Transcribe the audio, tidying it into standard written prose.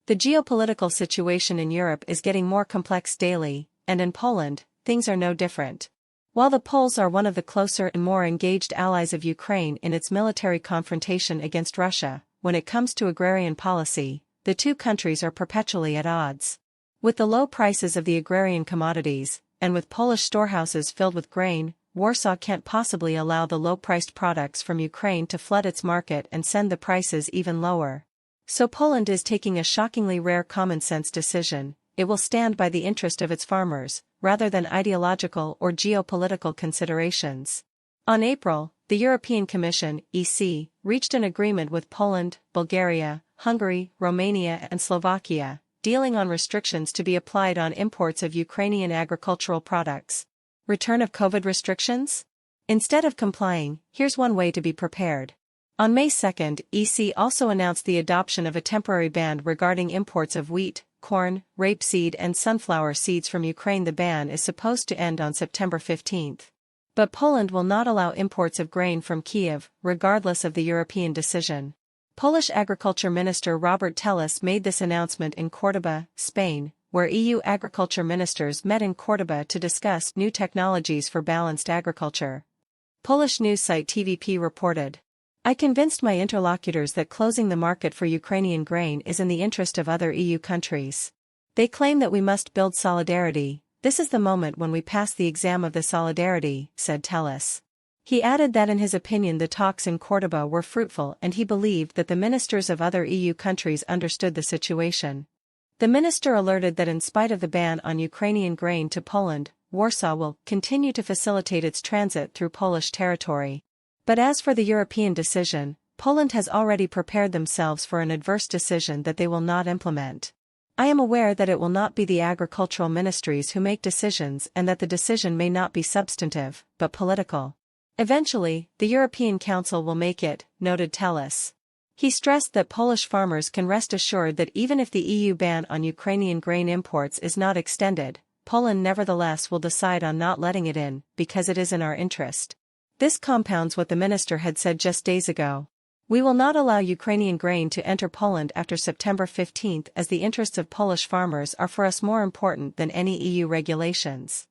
The geopolitical situation in Europe is getting more complex daily, and in Poland, things are no different. While the Poles are one of the closer and more engaged allies of Ukraine in its military confrontation against Russia, when it comes to agrarian policy, the two countries are perpetually at odds. With the low prices of the agrarian commodities, and with Polish storehouses filled with grain, Warsaw can't possibly allow the low-priced products from Ukraine to flood its market and send the prices even lower. So Poland is taking a shockingly rare common-sense decision: it will stand by the interest of its farmers, rather than ideological or geopolitical considerations. On April, the European Commission, EC, reached an agreement with Poland, Bulgaria, Hungary, Romania and Slovakia, dealing on restrictions to be applied on imports of Ukrainian agricultural products. Return of COVID restrictions? Instead of complying, here's one way to be prepared. On May 2, EC also announced the adoption of a temporary ban regarding imports of wheat, corn, rapeseed and sunflower seeds from Ukraine. The ban is supposed to end on September 15. But Poland will not allow imports of grain from Kiev, regardless of the European decision. Polish Agriculture Minister Robert Telus made this announcement in Córdoba, Spain, where EU agriculture ministers met in Córdoba to discuss new technologies for balanced agriculture. Polish news site TVP reported, "I convinced my interlocutors that closing the market for Ukrainian grain is in the interest of other EU countries. They claim that we must build solidarity. This is the moment when we pass the exam of the solidarity," said Telus. He added that in his opinion the talks in Córdoba were fruitful and he believed that the ministers of other EU countries understood the situation. The minister alerted that in spite of the ban on Ukrainian grain to Poland, Warsaw will continue to facilitate its transit through Polish territory. But as for the European decision, Poland has already prepared themselves for an adverse decision that they will not implement. "I am aware that it will not be the agricultural ministries who make decisions and that the decision may not be substantive, but political. Eventually, the European Council will make it," noted Telus. He stressed that Polish farmers can rest assured that even if the EU ban on Ukrainian grain imports is not extended, Poland nevertheless will decide on not letting it in, because it is in our interest. This compounds what the minister had said just days ago. "We will not allow Ukrainian grain to enter Poland after September 15 as the interests of Polish farmers are for us more important than any EU regulations."